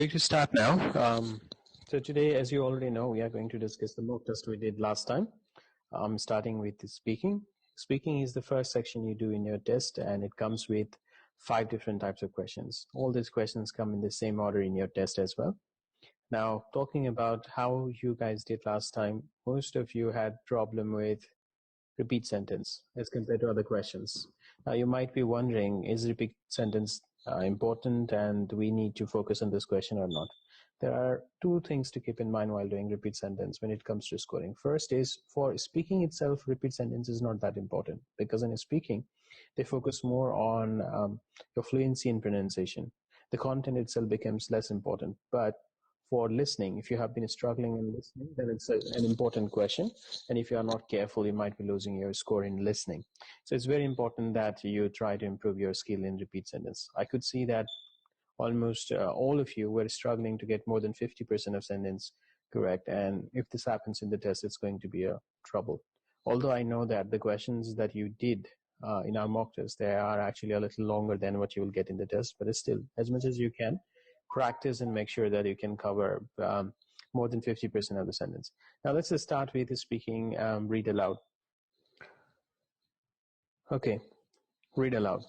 Ready to start now. So today, as you already know, we are going to discuss the mock test we did last time. Starting with the speaking. Speaking is the first section you do in your test, and it comes with 5 different types of questions. All these questions come in the same order in your test as well. Now, talking about how you guys did last time, most of you had problem with repeat sentence as compared to other questions. Now, you might be wondering, is repeat sentence important and we need to focus on this question or not? There are 2 things to keep in mind while doing repeat sentence when it comes to scoring. First is, for speaking itself, repeat sentence is not that important because in speaking, they focus more on your fluency in pronunciation. The content itself becomes less important. But for listening, if you have been struggling in listening, then it's an important question. And if you are not careful, you might be losing your score in listening. So it's very important that you try to improve your skill in repeat sentence. I could see that almost all of you were struggling to get more than 50% of sentence correct. And if this happens in the test, it's going to be a trouble. Although I know that the questions that you did in our mock test, they are actually a little longer than what you will get in the test, but it's still, as much as you can, practice and make sure that you can cover more than 50% of the sentence. Now let's just start with speaking read aloud. Okay, read aloud.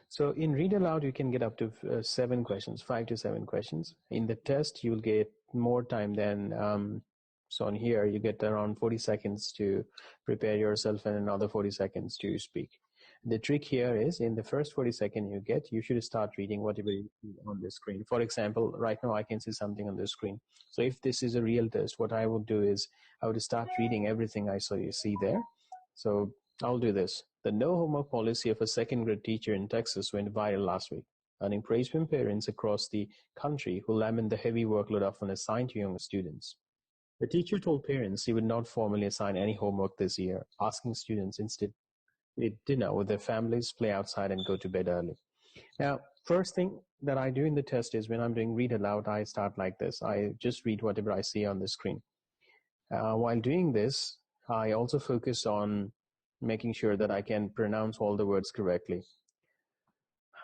So in read aloud, you can get up to 7 questions, 5 to 7 questions. In the test, you will get more time than, so on here, you get around 40 seconds to prepare yourself and another 40 seconds to speak. The trick here is in the first 40 seconds you get, you should start reading whatever you see on the screen. For example, right now I can see something on the screen. So if this is a real test, what I would do is I would start reading everything I saw you see there. So I'll do this. The no homework policy of a second grade teacher in Texas went viral last week, earning praise from parents across the country who lament the heavy workload often assigned to young students. The teacher told parents he would not formally assign any homework this year, asking students instead eat dinner with their families, play outside, and go to bed early. Now, first thing that I do in the test is when I'm doing read aloud, I start like this. I just read whatever I see on the screen. While doing this, I also focus on making sure that I can pronounce all the words correctly.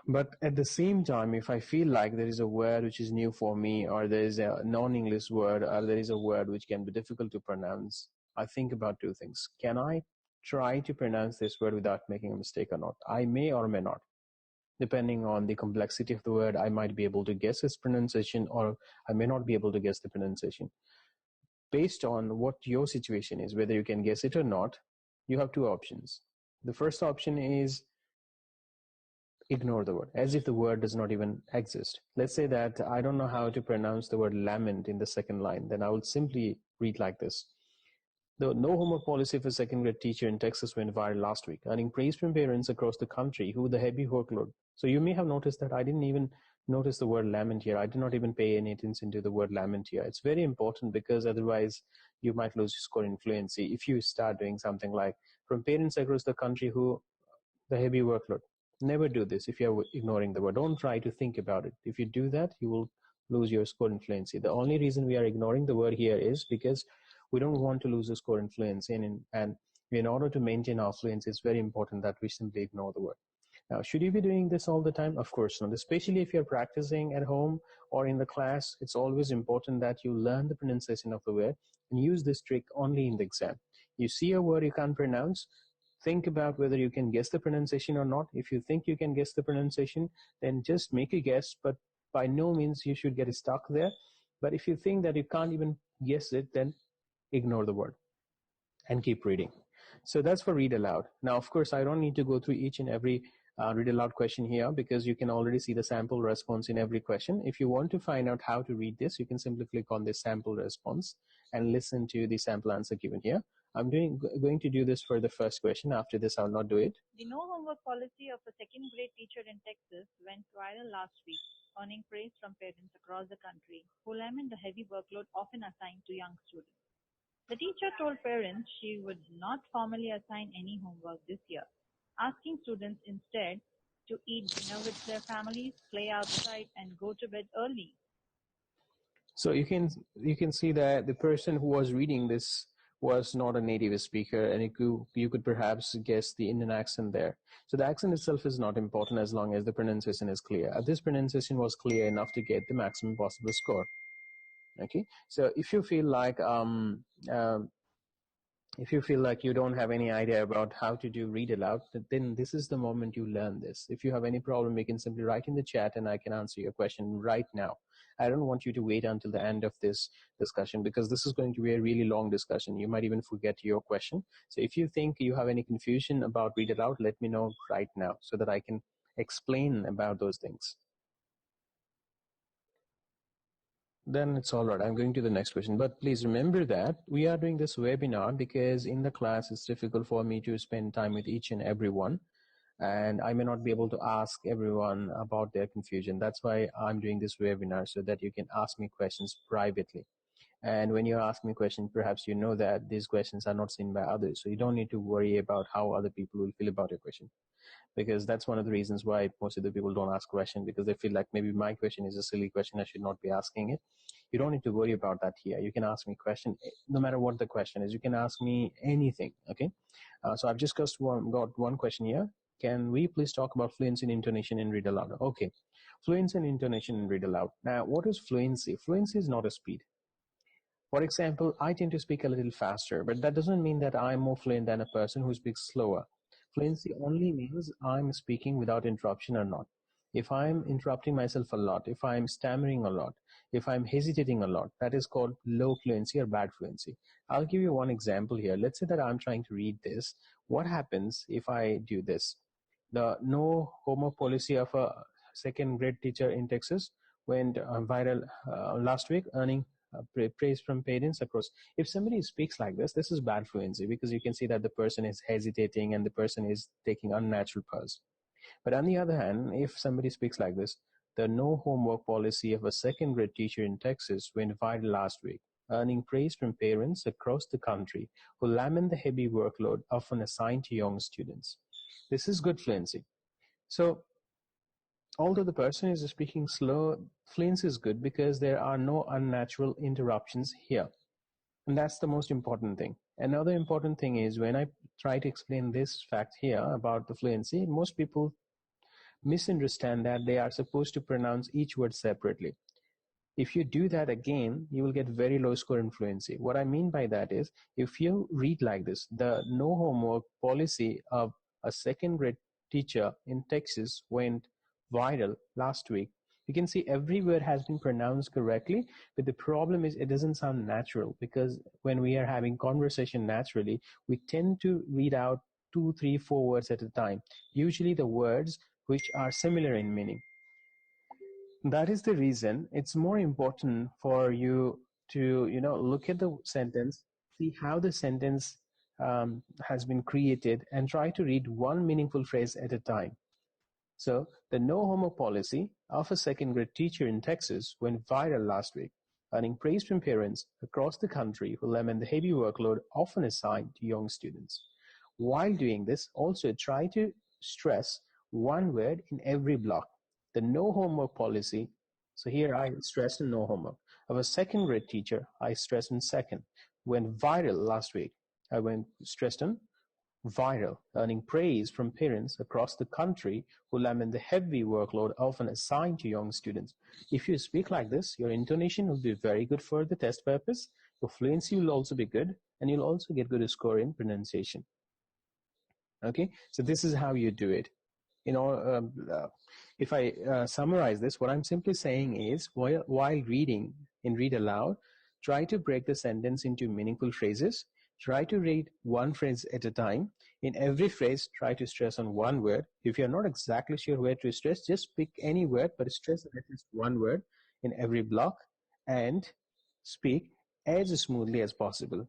But at the same time, if I feel like there is a word which is new for me, or there is a non-English word, or there is a word which can be difficult to pronounce, I think about 2 things. Can I try to pronounce this word without making a mistake or not? I may or may not. Depending on the complexity of the word, I might be able to guess its pronunciation, or I may not be able to guess the pronunciation. Based on what your situation is, whether you can guess it or not, you have 2 options. The first option is ignore the word, as if the word does not even exist. Let's say that I don't know how to pronounce the word lament in the second line. Then I will simply read like this. The no homework policy for second grade teacher in Texas went viral last week, earning praise from parents across the country who the heavy workload. So you may have noticed that I didn't even notice the word lament here. I did not even pay any attention to the word lament here. It's very important because otherwise you might lose your score in fluency if you start doing something like from parents across the country who the heavy workload. Never do this if you're ignoring the word. Don't try to think about it. If you do that, you will lose your score in fluency. The only reason we are ignoring the word here is because we don't want to lose the score in fluency. And in order to maintain our fluency, it's very important that we simply ignore the word. Now, should you be doing this all the time? Of course not. Especially if you're practicing at home or in the class, it's always important that you learn the pronunciation of the word and use this trick only in the exam. You see a word you can't pronounce, think about whether you can guess the pronunciation or not. If you think you can guess the pronunciation, then just make a guess, but by no means you should get stuck there. But if you think that you can't even guess it, then ignore the word and keep reading. So that's for read aloud. Now, of course, I don't need to go through each and every read aloud question here because you can already see the sample response in every question. If you want to find out how to read this, you can simply click on this sample response and listen to the sample answer given here. I'm going to do this for the first question. After this, I'll not do it. The no homework policy of a second grade teacher in Texas went viral last week, earning praise from parents across the country who lament the heavy workload often assigned to young students. The teacher told parents she would not formally assign any homework this year, asking students instead to eat dinner with their families, play outside, and go to bed early. So you can see that the person who was reading this was not a native speaker, and you could perhaps guess the Indian accent there. So the accent itself is not important as long as the pronunciation is clear. This pronunciation was clear enough to get the maximum possible score. Okay, so if you feel like you don't have any idea about how to do read aloud, then this is the moment you learn this. If you have any problem, you can simply write in the chat and I can answer your question right now. I don't want you to wait until the end of this discussion, because this is going to be a really long discussion. You might even forget your question. So if you think you have any confusion about read aloud, let me know right now so that I can explain about those things. Then it's all right. I'm going to the next question. But please remember that we are doing this webinar because in the class it's difficult for me to spend time with each and every one. And I may not be able to ask everyone about their confusion. That's why I'm doing this webinar, so that you can ask me questions privately. And when you ask me questions, perhaps you know that these questions are not seen by others. So you don't need to worry about how other people will feel about your question, because that's one of the reasons why most of the people don't ask questions, because they feel like maybe my question is a silly question, I should not be asking it. You don't need to worry about that here. You can ask me question no matter what the question is. You can ask me anything. Okay, so I've just got one question here. Can we please talk about fluency in intonation and read aloud? Okay, fluency in intonation and read aloud. Now, what is fluency? Fluency is not a speed. For example, I tend to speak a little faster, but that doesn't mean that I'm more fluent than a person who speaks slower. Fluency only means I'm speaking without interruption or not. If I'm interrupting myself a lot, if I'm stammering a lot, if I'm hesitating a lot, that is called low fluency or bad fluency. I'll give you one example here. Let's say that I'm trying to read this. What happens if I do this? The no homo policy of a second grade teacher in Texas went viral last week, earning praise from parents across. If somebody speaks like this is bad fluency, because you can see that the person is hesitating and the person is taking unnatural pause. But on the other hand, if somebody speaks like this, the no homework policy of a second grade teacher in Texas went viral last week, earning praise from parents across the country who lament the heavy workload often assigned to young students. This is good fluency. So although the person is speaking slow, fluency is good because there are no unnatural interruptions here. And that's the most important thing. Another important thing is, when I try to explain this fact here about the fluency, most people misunderstand that they are supposed to pronounce each word separately. If you do that again, you will get very low score in fluency. What I mean by that is, if you read like this, the no homework policy of a second grade teacher in Texas went viral last week. You can see every word has been pronounced correctly, but the problem is it doesn't sound natural, because when we are having conversation naturally, we tend to read out 2, 3, 4 words at a time, usually the words which are similar in meaning. That is the reason it's more important for you to, look at the sentence, see how the sentence has been created, and try to read one meaningful phrase at a time. So, the no homo policy of a second grade teacher in Texas went viral last week, earning praise from parents across the country who lament the heavy workload often assigned to young students. While doing this, also try to stress one word in every block. The no homework policy. So here I stressed on no homework. Of a second grade teacher, I stressed on second. Went viral last week. I went stressed on viral, earning praise from parents across the country who lament the heavy workload often assigned to young students. If you speak like this, your intonation will be very good for the test purpose. Your fluency will also be good, and you'll also get good score in pronunciation. Okay, so this is how you do it. If I summarize this, what I'm simply saying is, while reading in read aloud, try to break the sentence into meaningful phrases. Try to read one phrase at a time. In every phrase, try to stress on one word. If you're not exactly sure where to stress, just pick any word, but stress at least one word in every block, and speak as smoothly as possible.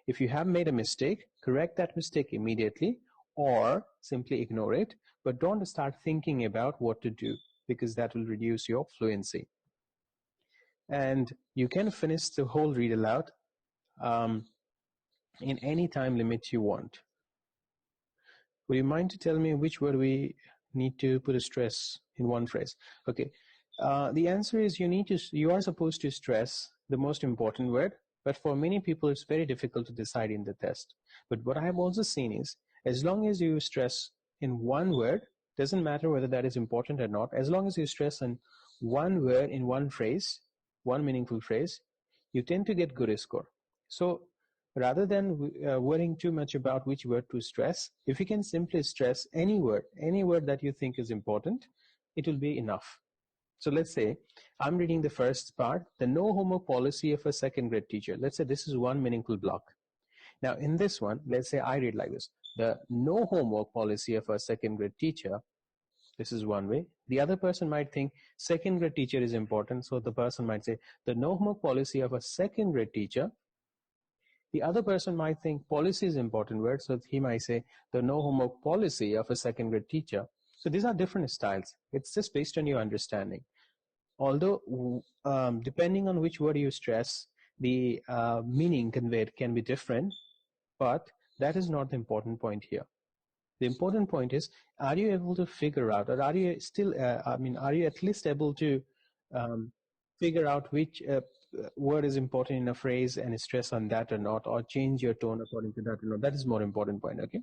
If you have made a mistake, correct that mistake immediately, or simply ignore it, but don't start thinking about what to do, because that will reduce your fluency. And you can finish the whole read aloud in any time limit you want. Would you mind to tell me which word we need to put a stress in one phrase? Okay. The answer is you are supposed to stress the most important word, But for many people, it's very difficult to decide in the test. But what I have also seen is, as long as you stress in one word, doesn't matter whether that is important or not, as long as you stress on one word in one phrase, one meaningful phrase, you tend to get good score. So rather than worrying too much about which word to stress, if you can simply stress any word that you think is important, it will be enough. So let's say I'm reading the first part, the no homework policy of a second grade teacher. Let's say this is one meaningful block. Now in this one, let's say I read like this, the no homework policy of a second grade teacher. This is one way. The other person might think second grade teacher is important. So the person might say the no homework policy of a second grade teacher. The other person might think policy is important word. So he might say the no homework policy of a second grade teacher. So these are different styles. It's just based on your understanding. Although depending on which word you stress, the meaning conveyed can be different, but that is not the important point here. The important point is, are you able to figure out, or are you still, are you at least able to figure out which word is important in a phrase and stress on that or not, or change your tone according to that or not? That is more important point, okay?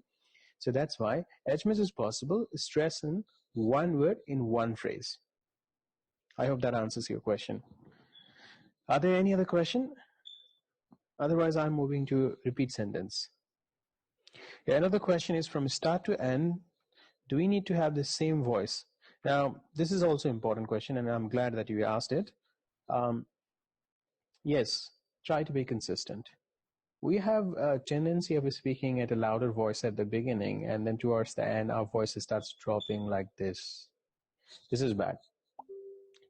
So that's why, as much as possible, stress in one word in one phrase. I hope that answers your question. Are there any other question? Otherwise, I'm moving to repeat sentence. Yeah, another question is, from start to end, do we need to have the same voice? Now, this is also an important question, and I'm glad that you asked it. Yes, try to be consistent. We have a tendency of speaking at a louder voice at the beginning, and then towards the end, our voice starts dropping like this. This is bad.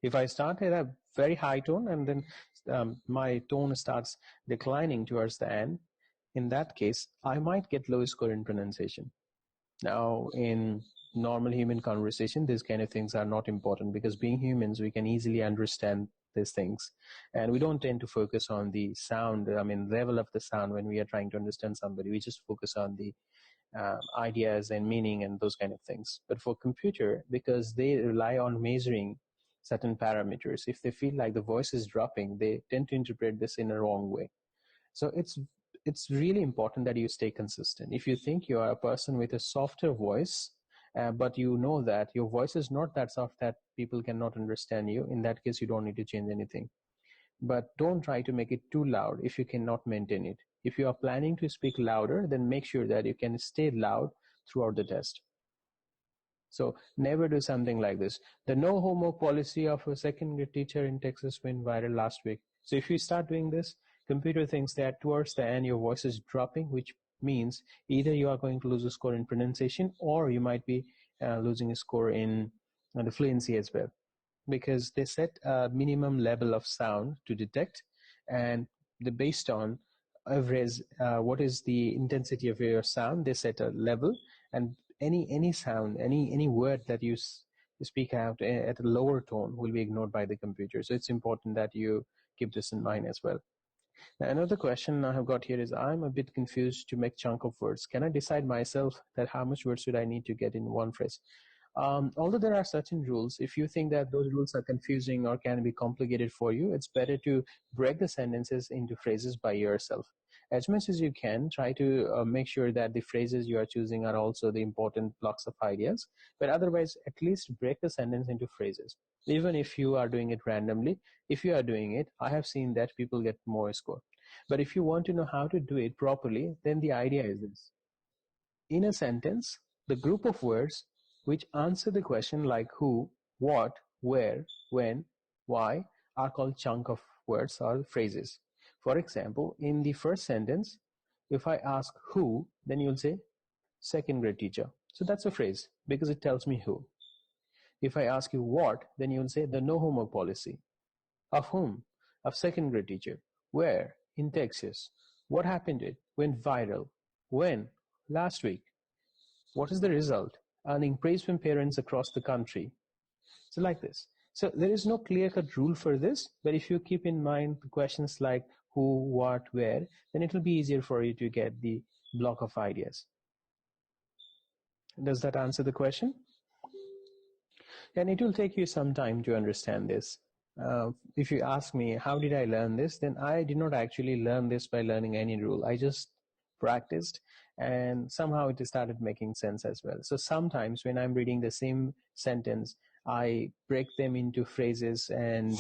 If I start at a very high tone and then my tone starts declining towards the end, in that case, I might get low score in pronunciation. Now, in normal human conversation, these kind of things are not important, because being humans, we can easily understand these things. And we don't tend to focus on the sound, level of the sound when we are trying to understand somebody. We just focus on the ideas and meaning and those kind of things. But for computer, because they rely on measuring certain parameters, if they feel like the voice is dropping, they tend to interpret this in a wrong way. So it's really important that you stay consistent. If you think you are a person with a softer voice, but you know that your voice is not that soft that people cannot understand you, in that case, you don't need to change anything. But don't try to make it too loud if you cannot maintain it. If you are planning to speak louder, then make sure that you can stay loud throughout the test. So never do something like this. The no homework policy of a second grade teacher in Texas went viral last week. So if you start doing this, computer thinks that towards the end your voice is dropping, which means either you are going to lose a score in pronunciation, or you might be losing a score in the fluency as well, because they set a minimum level of sound to detect, and based on average what is the intensity of your sound, they set a level, and any sound, any word that you speak out at a lower tone will be ignored by the computer. So it's important that you keep this in mind as well. Now, another question I have got here is, I'm a bit confused to make chunk of words. Can I decide myself that how much words should I need to get in one phrase? Although there are certain rules, if you think that those rules are confusing or can be complicated for you, it's better to break the sentences into phrases by yourself. As much as you can, try to make sure that the phrases you are choosing are also the important blocks of ideas. But otherwise, at least break the sentence into phrases. Even if you are doing it randomly, if you are doing it, I have seen that people get more score. But if you want to know how to do it properly, then the idea is this. In a sentence, the group of words which answer the question like who, what, where, when, why are called chunk of words or phrases. For example, in the first sentence, if I ask who, then you'll say second grade teacher. So that's a phrase because it tells me who. If I ask you what, then you'll say the no homework policy. Of whom? Of second grade teacher. Where? In Texas. What happened? It went viral. When? Last week. What is the result? Earning praise from parents across the country. So like this. So there is no clear-cut rule for this, but if you keep in mind the questions like who, what, where, then it will be easier for you to get the block of ideas. Does that answer the question? And it will take you some time to understand this. if you ask me, how did I learn this? Then I did not actually learn this by learning any rule. I just practiced, and somehow it started making sense as well. So sometimes when I'm reading the same sentence, I break them into phrases and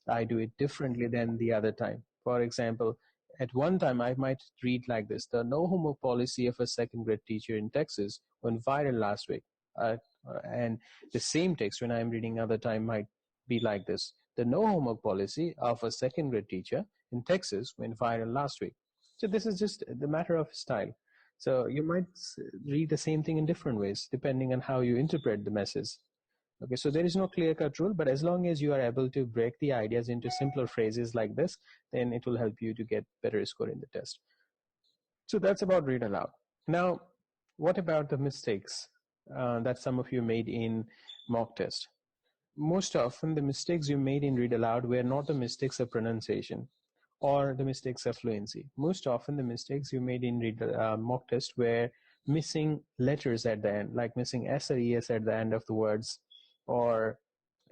I do it differently than the other time. For example, at one time I might read like this: the no homework policy of a second grade teacher in Texas went viral last week. And the same text when I'm reading other time might be like this: the no homework policy of a second grade teacher in Texas went viral last week. So this is just the matter of style. So you might read the same thing in different ways depending on how you interpret the message. Okay, so there is no clear-cut rule, but as long as you are able to break the ideas into simpler phrases like this, then it will help you to get better score in the test. So that's about read aloud. Now, what about the mistakes that some of you made in mock test? Most often, the mistakes you made in read aloud were not the mistakes of pronunciation or the mistakes of fluency. Most often, the mistakes you made in read mock test were missing letters at the end, like missing S or ES at the end of the words, or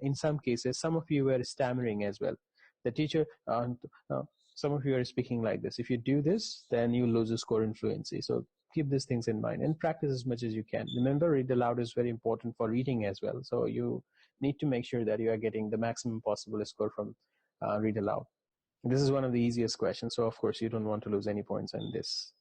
in some cases, some of you were stammering as well. The teacher, some of you are speaking like this. If you do this, then you lose a score in fluency. So keep these things in mind and practice as much as you can. Remember, read aloud is very important for reading as well. So you need to make sure that you are getting the maximum possible score from read aloud. This is one of the easiest questions, so of course you don't want to lose any points on this.